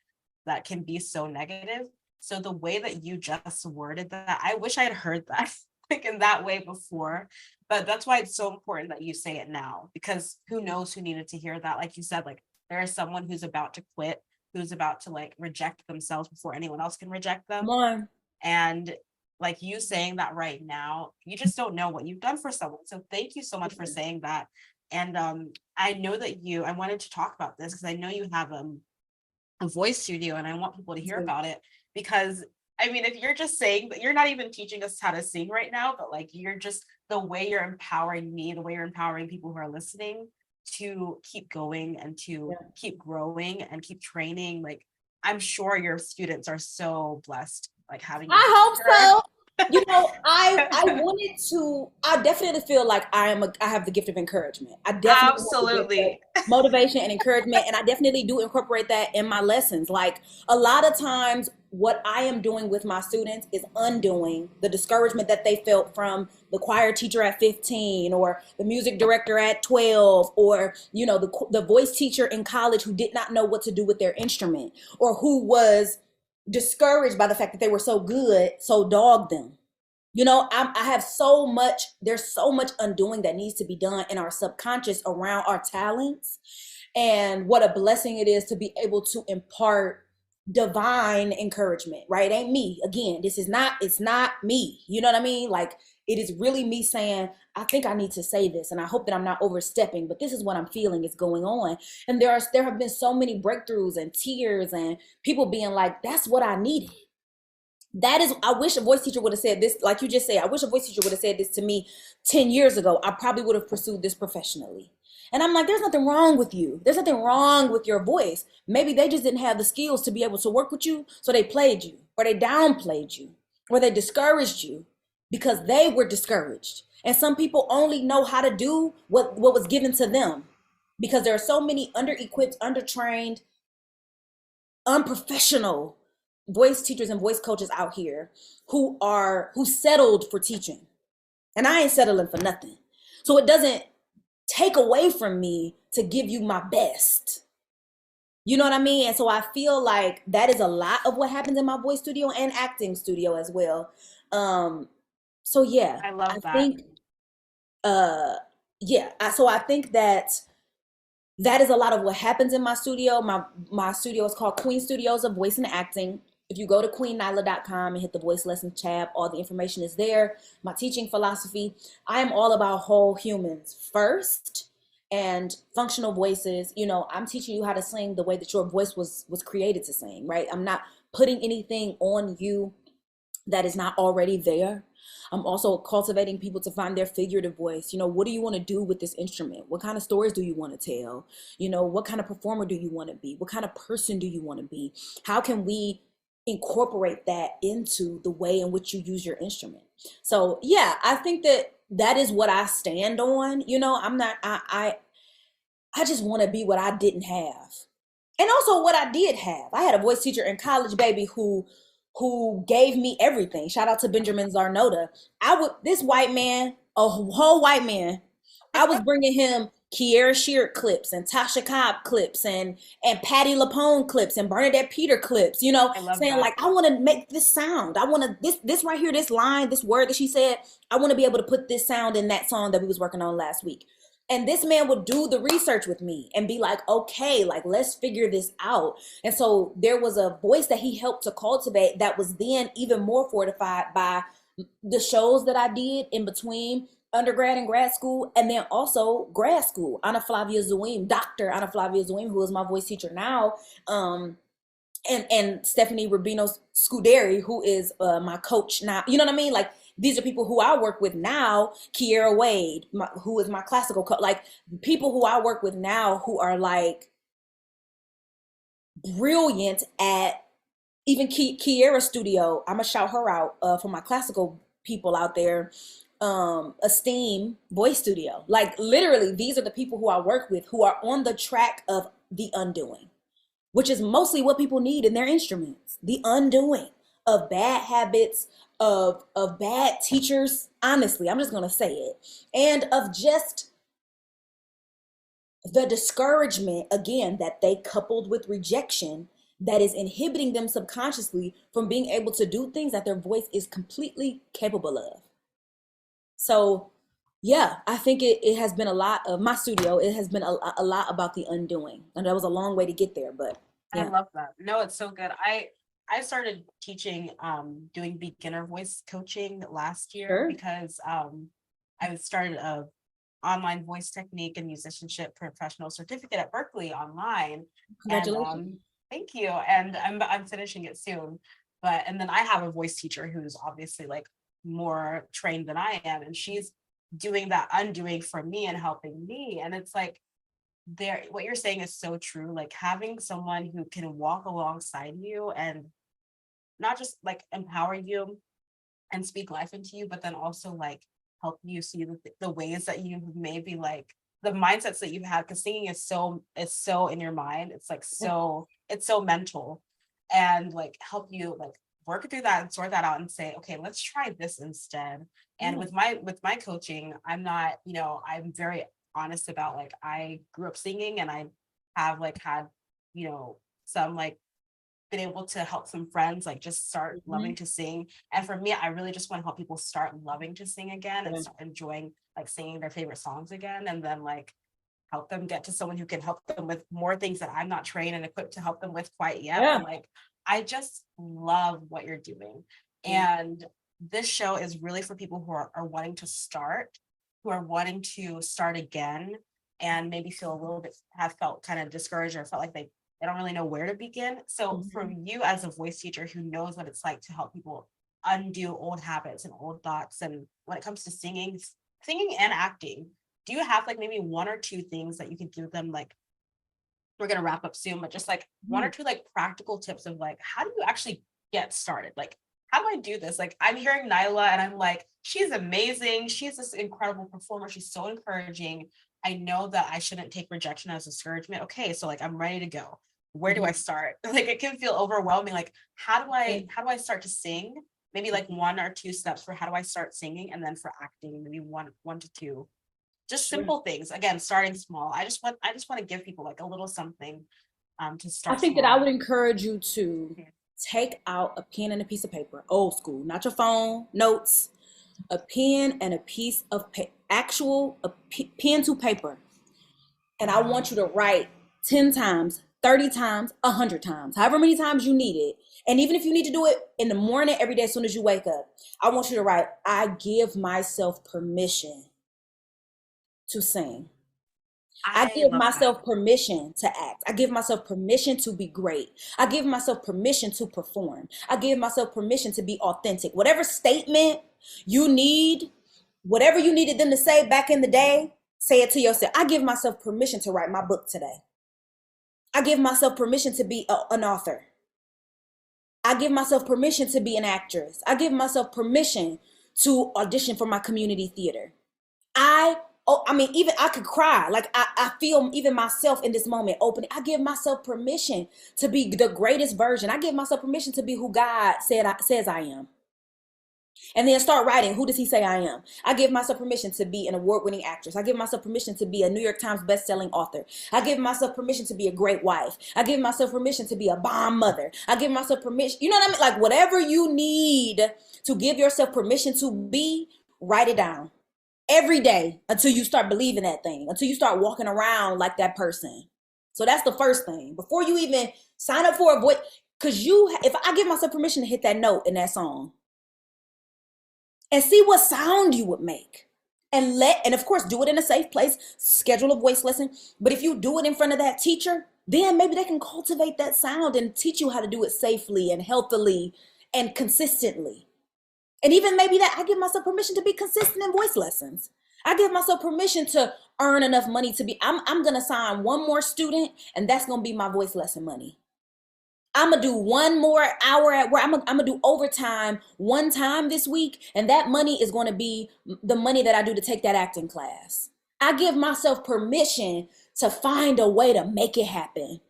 that can be so negative. So the way that you just worded that, I wish I had heard that in that way before, but that's why it's so important that you say it now, because who knows who needed to hear that. Like you said, there is someone who's about to quit, who's about to reject themselves before anyone else can reject them.
Come on.
And you saying that right now, you just don't know what you've done for someone. So thank you so much for saying that. And I know that I wanted to talk about this because I know you have a voice studio and I want people to hear about it, because if you're just saying that, you're not even teaching us how to sing right now, but you're just, the way you're empowering me, the way you're empowering people who are listening to keep going and to keep growing and keep training. I'm sure your students are so blessed having you.
I hope so. I wanted to. I definitely feel like I have the gift of encouragement. I definitely have the gift of
Absolutely.
motivation and encouragement, and I definitely do incorporate that in my lessons. Like a lot of times, what I am doing with my students is undoing the discouragement that they felt from the choir teacher at 15, or the music director at 12, or the voice teacher in college who did not know what to do with their instrument, or who was discouraged by the fact that they were so good, so dogged them. I have so much, there's so much undoing that needs to be done in our subconscious around our talents. And what a blessing it is to be able to impart divine encouragement, right? It ain't me. Again, it's not me. You know what I mean? Like, it is really me saying, I think I need to say this, and I hope that I'm not overstepping, but this is what I'm feeling is going on. And there have been so many breakthroughs and tears and people being like, that's what I needed. I wish a voice teacher would have said this, like you just said. I wish a voice teacher would have said this to me 10 years ago. I probably would have pursued this professionally. And I'm like, there's nothing wrong with you. There's nothing wrong with your voice. Maybe they just didn't have the skills to be able to work with you, so they played you, or they downplayed you, or they discouraged you because they were discouraged. And some people only know how to do what was given to them, because there are so many under-equipped, undertrained, unprofessional voice teachers and voice coaches out here who settled for teaching. And I ain't settling for nothing. So it doesn't take away from me to give you my best. You know what I mean? And so I feel like that is a lot of what happens in my voice studio and acting studio as well. So yeah,
I love
I
that.
think so I think that is a lot of what happens in my studio. My studio is called Queen Studios of Voice and Acting. If you go to queennyla.com and hit the voice lessons tab, all the information is there. My teaching philosophy, I am all about whole humans first and functional voices. I'm teaching you how to sing the way that your voice was created to sing, right? I'm not putting anything on you that is not already there. I'm also cultivating people to find their figurative voice. What do you want to do with this instrument? What kind of stories do you want to tell? What kind of performer do you want to be? What kind of person do you want to be? How can we incorporate that into the way in which you use your instrument? So yeah, I think that is what I stand on. I'm not, I just want to be what I didn't have. And also what I did have. I had a voice teacher in college, baby, who gave me everything. Shout out to Benjamin Zarnota. This white man, a whole white man, I was bringing him Kiera Sheard clips and Tasha Cobb clips and Patti LuPone clips and Bernadette Peter clips,
I love
saying
that.
like, I want to make this sound. I want to, this right here, this line, this word that she said, I want to be able to put this sound in that song that we was working on last week. And this man would do the research with me and be like, okay, like, let's figure this out. And so there was a voice that he helped to cultivate that was then even more fortified by the shows that I did in between undergrad and grad school, and then also grad school. Dr. Ana Flavia Zuim, who is my voice teacher now, and Stephanie Rubino Scuderi, who is my coach now. You know what I mean? Like, these are people who I work with now. Kiera Wade, who is my classical coach. Like, people who I work with now who are like brilliant at even Kiera Studio. I'm gonna shout her out for my classical people out there. Esteem Voice Studio. Like, literally, these are the people who I work with who are on the track of the undoing, which is mostly what people need in their instruments. The undoing of bad habits, of bad teachers. Honestly, I'm just gonna say it. And of just the discouragement, again, that they coupled with rejection that is inhibiting them subconsciously from being able to do things that their voice is completely capable of. So yeah, I think it has been a lot of my studio. It has been a lot about the undoing. And that was a long way to get there, but
I
yeah.
love that. No, it's so good. I started teaching, doing beginner voice coaching last year
Sure.
because I started a online voice technique and musicianship professional certificate at Berkeley online.
Congratulations.
And thank you. And I'm finishing it soon. And then I have a voice teacher who's obviously like more trained than I am, and she's doing that undoing for me and helping me. And it's like, what you're saying is so true. Like, having someone who can walk alongside you and not just like empower you and speak life into you, but then also like help you see the ways that you maybe like the mindsets that you've had, because singing is so in your mind. It's like it's so mental, and like help you like work through that and sort that out and say, okay, let's try this instead. And with my coaching, I'm not, I'm very honest about like I grew up singing, and I have like had, some like been able to help some friends like just start loving to sing. And for me, I really just want to help people start loving to sing again and start enjoying like singing their favorite songs again, and then like help them get to someone who can help them with more things that I'm not trained and equipped to help them with quite yet. But like I just love what you're doing. And this show is really for people who are wanting to start, who are wanting to start again, and maybe feel a little bit, have felt kind of discouraged or felt like they don't really know where to begin. So for you as a voice teacher who knows what it's like to help people undo old habits and old thoughts, and when it comes to singing and acting, do you have like maybe one or two things that you could give them? Like, we're going to wrap up soon, but just like one or two like practical tips of like, how do you actually get started? Like, how do I do this? Like, I'm hearing Nyla and I'm like, she's amazing. She's this incredible performer. She's so encouraging. I know that I shouldn't take rejection as discouragement. Okay, so like I'm ready to go. Where do I start? Like it can feel overwhelming. Like how do I start to sing? Maybe like one or two steps for how do I start singing, and then for acting, maybe one to two. Just simple things. Again, starting small. I just want to give people like a little something to start.
I think that I would encourage you to take out a pen and a piece of paper, old school, not your phone, notes, a pen and a piece of pen to paper. And I want you to write 10 times, 30 times, 100 times, however many times you need it. And even if you need to do it in the morning, every day, as soon as you wake up, I want you to write, I give myself permission to sing. I give myself permission to act. I give myself permission to be great. I give myself permission to perform. I give myself permission to be authentic. Whatever statement you need, whatever you needed them to say back in the day, say it to yourself. I give myself permission to write my book today. I give myself permission to be an author. I give myself permission to be an actress. I give myself permission to audition for my community theater. Even I could cry. Like I feel even myself in this moment opening. I give myself permission to be the greatest version. I give myself permission to be who God says I am. And then start writing, who does he say I am? I give myself permission to be an award-winning actress. I give myself permission to be a New York Times best-selling author. I give myself permission to be a great wife. I give myself permission to be a bomb mother. I give myself permission, you know what I mean? Like whatever you need to give yourself permission to be, write it down. Every day until you start believing that thing, until you start walking around like that person. So that's the first thing. Before you even sign up for a voice, because if I give myself permission to hit that note in that song and see what sound you would make, and of course do it in a safe place, schedule a voice lesson. But if you do it in front of that teacher, then maybe they can cultivate that sound and teach you how to do it safely and healthily and consistently. And even maybe that I give myself permission to be consistent in voice lessons. I give myself permission to earn enough money to be, I'm going to sign one more student, and that's going to be my voice lesson money. I'm going to do one more hour at work. I'm going to do overtime one time this week, and that money is going to be the money that I do to take that acting class. I give myself permission to find a way to make it happen.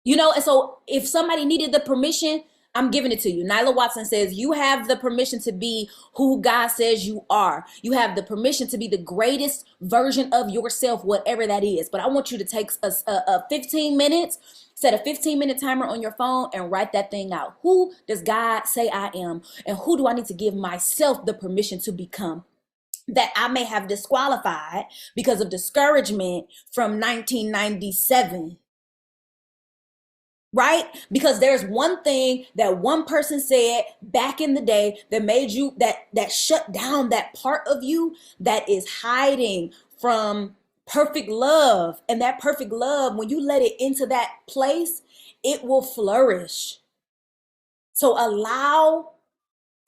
And so if somebody needed the permission, I'm giving it to you. Nyla Watson says, you have the permission to be who God says you are. You have the permission to be the greatest version of yourself, whatever that is. But I want you to take a 15 minutes, set a 15-minute timer on your phone and write that thing out. Who does God say I am? And who do I need to give myself the permission to become that I may have disqualified because of discouragement from 1997? Right? Because there's one thing that one person said back in the day that made you, that shut down that part of you that is hiding from perfect love. And that perfect love, when you let it into that place, it will flourish. So allow,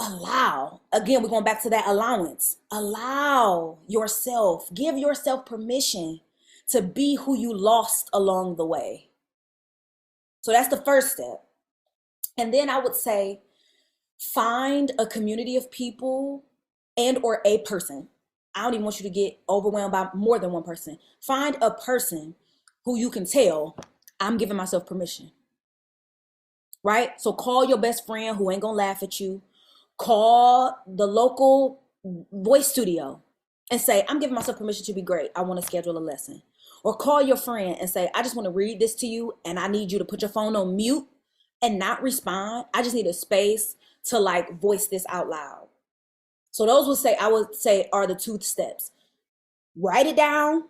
again, we're going back to that allowance. Allow yourself, give yourself permission to be who you lost along the way. So that's the first step. And then I would say, Find a community of people and or a person. I don't even want you to get overwhelmed by more than one person. Find a person who you can tell, I'm giving myself permission, right? So call your best friend who ain't gonna laugh at you. Call the local voice studio and say, I'm giving myself permission to be great. I want to schedule a lesson. Or call your friend and say, I just want to read this to you and I need you to put your phone on mute and not respond. I just need a space to like voice this out loud. So those I would say are the 2 steps. Write it down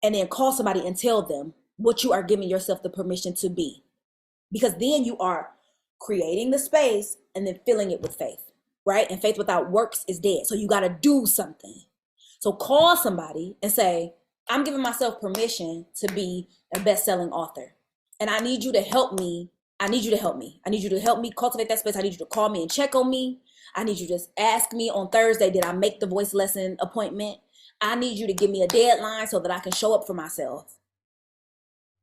and then call somebody and tell them what you are giving yourself the permission to be. Because then you are creating the space and then filling it with faith, right? And faith without works is dead. So you got to do something. So call somebody and say, I'm giving myself permission to be a best-selling author. And I need you to help me. I need you to help me. I need you to help me cultivate that space. I need you to call me and check on me. I need you to just ask me on Thursday, did I make the voice lesson appointment? I need you to give me a deadline so that I can show up for myself.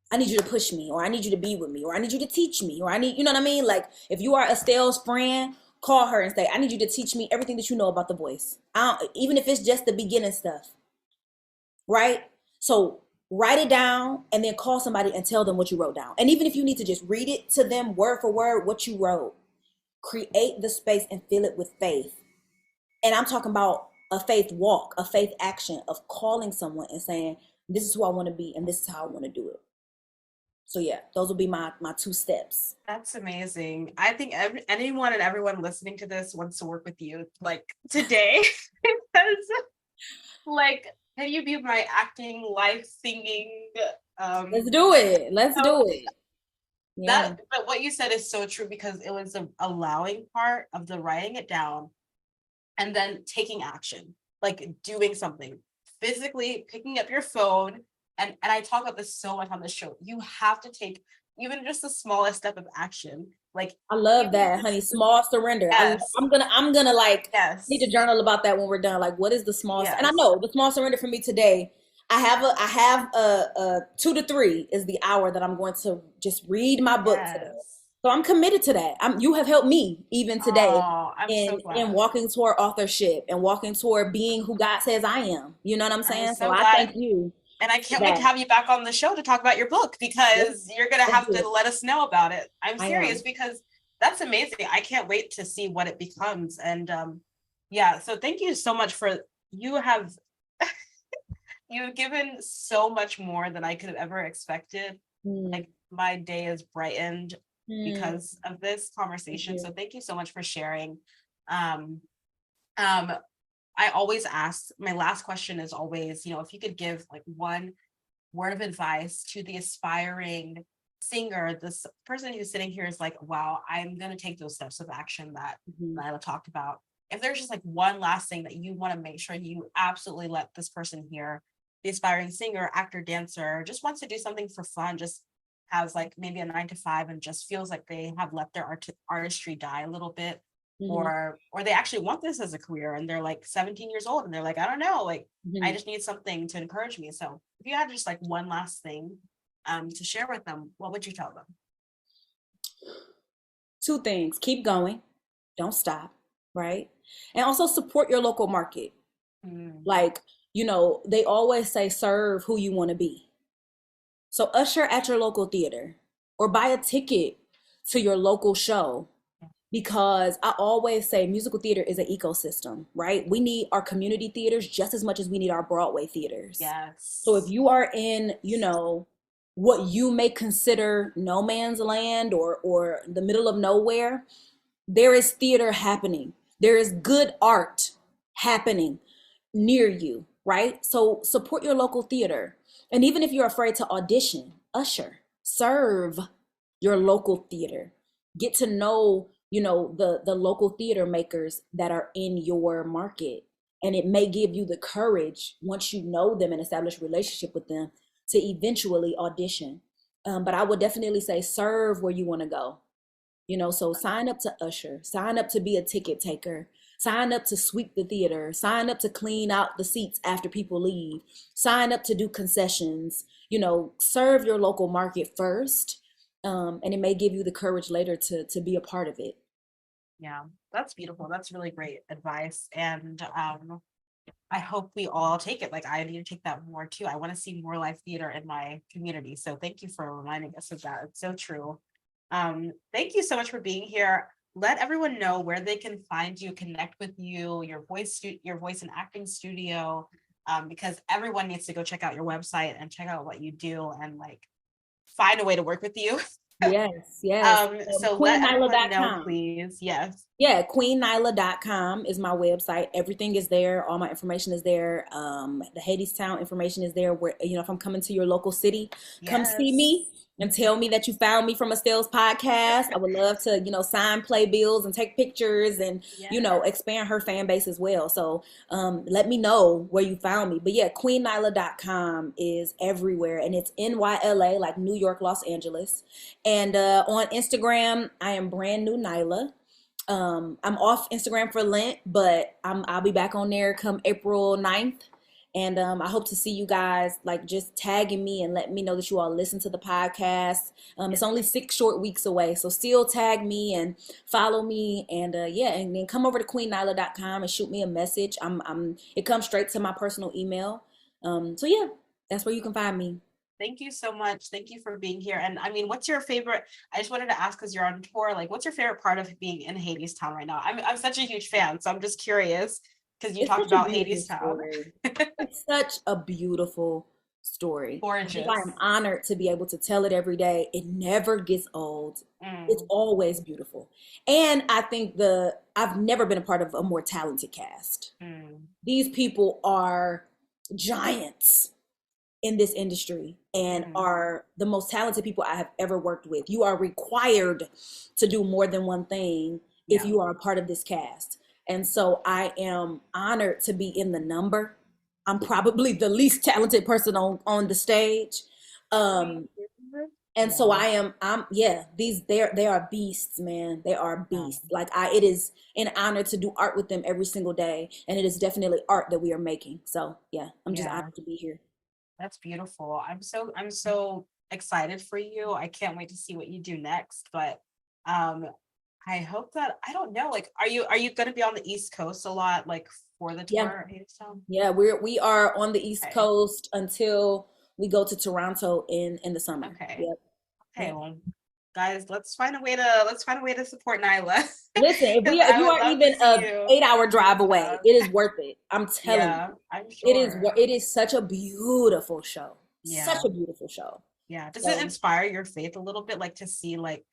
I need you to push me, or I need you to be with me, or I need you to teach me, or I need, you know what I mean? Like if you are Estelle's friend, call her and say, I need you to teach me everything that you know about the voice. Even if it's just the beginning stuff, right? So write it down and then call somebody and tell them what you wrote down. And even if you need to just read it to them word for word, what you wrote, create the space and fill it with faith. And I'm talking about a faith walk, a faith action of calling someone and saying, this is who I want to be and this is how I want to do it. So yeah, those will be my 2 steps.
That's amazing. I think anyone and everyone listening to this wants to work with you like today. Because like, can you be my acting, live singing?
Let's do it. Let's do it.
Yeah. But what you said is so true, because it was the allowing part of the writing it down and then taking action, like doing something, physically picking up your phone. And I talk about this so much on the show. You have to take even just the smallest step of action. Like
I love that, honey. Small surrender.
Yes.
I'm gonna like
yes.
need to journal about that when we're done. Like, what is the small?
Yes.
And I know the small surrender for me today. I have a 2 to 3 is the hour that I'm going to just read my book today. So I'm committed to that. You have helped me even today in walking toward authorship and walking toward being who God says I am. You know what I'm saying? So I thank you.
And I can't wait to have you back on the show to talk about your book, because you're going to have to let us know about it. I'm serious, because that's amazing. I can't wait to see what it becomes. And yeah, so thank you so much you've given so much more than I could have ever expected. Like my day is brightened because of this conversation. So thank you so much for sharing. I always ask, my last question is always, if you could give like one word of advice to the aspiring singer, this person who's sitting here is like, wow, I'm going to take those steps of action that Nyla talked about. If there's just like one last thing that you want to make sure you absolutely let this person hear, the aspiring singer, actor, dancer, just wants to do something for fun, just has like maybe a 9 to 5 and just feels like they have let their artistry die a little bit. Or they actually want this as a career and they're like 17 years old and they're like, I don't know, like I just need something to encourage me. So if you had just like one last thing to share with them, what would you tell them?
2 things. Keep going. Don't stop. Right. And also support your local market. Like, they always say, serve who you want to be. So usher at your local theater or buy a ticket to your local show. Because I always say musical theater is an ecosystem, right? We need our community theaters just as much as we need our Broadway theaters.
Yes.
So if you are in, what you may consider no man's land or the middle of nowhere, there is theater happening. There is good art happening near you, right? So support your local theater. And even if you're afraid to audition, usher, serve your local theater. Get to know the local theater makers that are in your market. And it may give you the courage, once you know them and establish a relationship with them, to eventually audition. But I would definitely say serve where you want to go. So sign up to usher, sign up to be a ticket taker, sign up to sweep the theater, sign up to clean out the seats after people leave, sign up to do concessions, serve your local market first. And it may give you the courage later to be a part of it.
Yeah, that's beautiful. That's really great advice. And I hope we all take it. Like, I need to take that more too. I want to see more live theater in my community. So thank you for reminding us of that. It's so true. Thank you so much for being here. Let everyone know where they can find you, connect with you, your voice and acting studio, because everyone needs to go check out your website and check out what you do and like find a way to work with you.
Yes, yes.
So let everyone know,
QueenNyla.com.
please. Yes.
Yeah, queennyla.com is my website. Everything is there. All my information is there. The Hadestown information is there. Where, if I'm coming to your local city, come see
Yes.
me and tell me that you found me from a Stills podcast. I would love to, sign playbills and take pictures and,
Yes.
expand her fan base as well. So let me know where you found me. But yeah, queennyla.com is everywhere. And it's NYLA, like New York, Los Angeles. And on Instagram, I am brand new Nyla. I'm off Instagram for Lent, but I'll be back on there come April 9th. And I hope to see you guys, like, just tagging me and let me know that you all listen to the podcast. It's only 6 short weeks away, so still tag me and follow me. And yeah, and then come over to queennyla.com and shoot me a message. It comes straight to my personal email. So yeah, that's where you can find me.
Thank you so much. Thank you for being here. And I mean, what's your favorite? I just wanted to ask, because you're on tour, like, what's your favorite part of being in Hadestown right now? I'm such a huge fan, so I'm just curious because you
It's
talked
such a
about
beautiful
Hadestown.
story. It's such a beautiful story. I think I am
Gorgeous.
honored to be able to tell it every day. It never gets old. It's
Mm,
always beautiful. And I think I've never been a part of a more talented cast.
mm,
These people are giants in this industry and
mm.
are the most talented people I have ever worked with. You are required to do more than one thing if
Yeah.
you are a part of this cast. And so I am honored to be in the number. I'm probably the least talented person on the stage. Um, and so
Yeah.
they are beasts, man. They are
Yeah.
beasts. Like it is an honor to do art with them every single day. And it is definitely art that we are making. So yeah, I'm just
Yeah.
honored to be here.
That's beautiful. I'm so excited for you. I can't wait to see what you do next. But um I hope that I don't know, like, are you gonna be on the East Coast a lot, like, for the
Yeah.
tour, Hadestown?
Yeah, we are on the East
Okay.
Coast until we go to Toronto in the summer.
Okay.
Yep.
Okay,
Yeah.
well, guys, let's find a way to support Nyla.
Listen,
Because
if
I
you
would
are
love to
even
see
a
you
8 hour
in
drive away,
Hadestown.
it is worth it. I'm telling
Yeah,
you.
I'm
It is
sure.
it is such a beautiful show. Such
Yeah.
a beautiful show.
Yeah. Does it
So
inspire your faith a little bit, like, to see, like,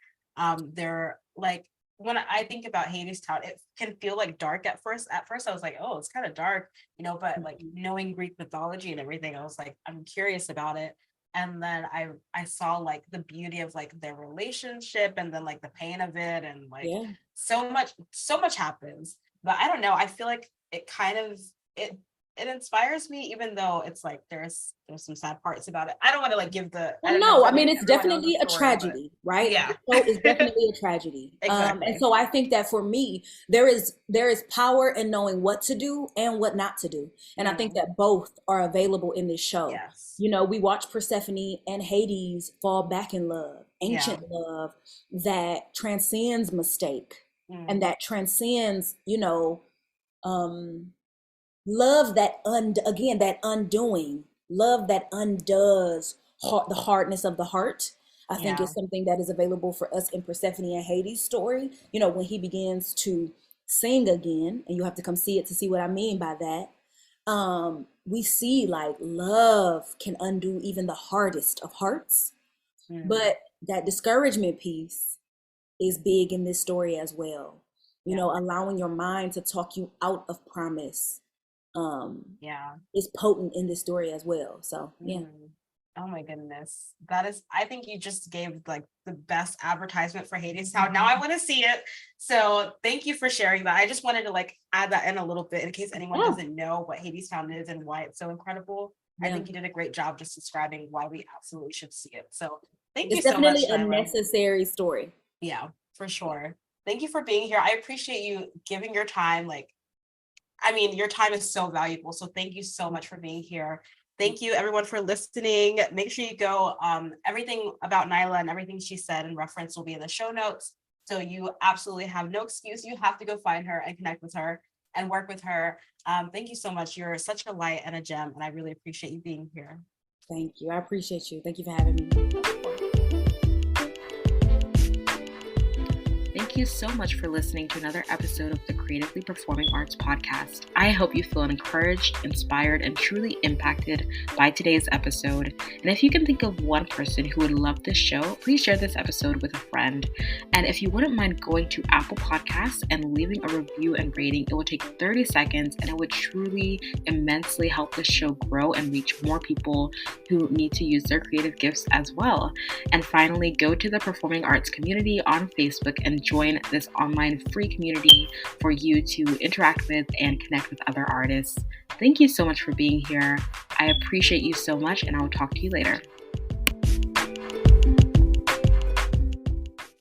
they're like, when I think about Hadestown, it can feel like dark at first. At first I was like, oh, it's kind of dark, but like,
mhm.
knowing Greek mythology and everything, I was like, I'm curious about it. And then I saw, like, the beauty of, like, their relationship, and then, like, the pain of it, and like,
Yeah.
so much happens. But I don't know, I feel like it kind of, it inspires me, even though it's like there's some sad parts about it. I don't want to, like, I
Well,
don't know,
no,
because
I
I
mean
think
it's
everyone knows the
definitely a
story, but
tragedy, right?
yeah.
The show is definitely a tragedy. And
Exactly.
so I think that for me, there is power in knowing what to do and what not to do. And I think
Mm,
that both are available in this show.
yes.
We watch Persephone and Hades fall back in love,
Yeah.
ancient love that transcends mistake and
Mm,
that transcends, um love again, that undoing, love that undoes the hardness of the heart. I think
yeah.
is something that is available for us in Persephone and Hades' story. When he begins to sing again, and you have to come see it to see what I mean by that. We see like love can undo even the hardest of hearts,
Mm,
but that discouragement piece is big in this story as well.
yeah.
Allowing your mind to talk you out of promise um
Yeah.
is potent in this story as well. So yeah.
Mm. Oh my goodness. I think you just gave, like, the best advertisement for Hades Town. Now I want to see it. So thank you for sharing that. I just wanted to, like, add that in a little bit in case anyone
Yeah.
doesn't know what Hades Town is and why it's so incredible. I
Yeah.
think you did a great job just describing why we absolutely should see it. So thank you
It's
so
definitely
much,
a
Nyla.
necessary story.
Yeah, for sure. Thank you for being here. I appreciate you giving your time. Like, I mean, your time is so valuable. So thank you so much for being here. Thank you, everyone, for listening. Make sure you go. Everything about Nyla and everything she said and reference will be in the show notes. So you absolutely have no excuse. You have to go find her and connect with her and work with her. Thank you so much. You're such a light and a gem, and I really appreciate you being here.
Thank you. I appreciate you. Thank you for having me.
Thank you so much for listening to another episode of the Creatively Performing Arts podcast. I hope you feel encouraged, inspired, and truly impacted by today's episode. And if you can think of one person who would love this show, please share this episode with a friend. And if you wouldn't mind going to Apple Podcasts and leaving a review and rating, it would take 30 seconds and it would truly immensely help the show grow and reach more people who need to use their creative gifts as well. And finally, go to the Performing Arts community on Facebook and join this online free community for you to interact with and connect with other artists. Thank you so much for being here. I appreciate you so much, and I will talk to you later.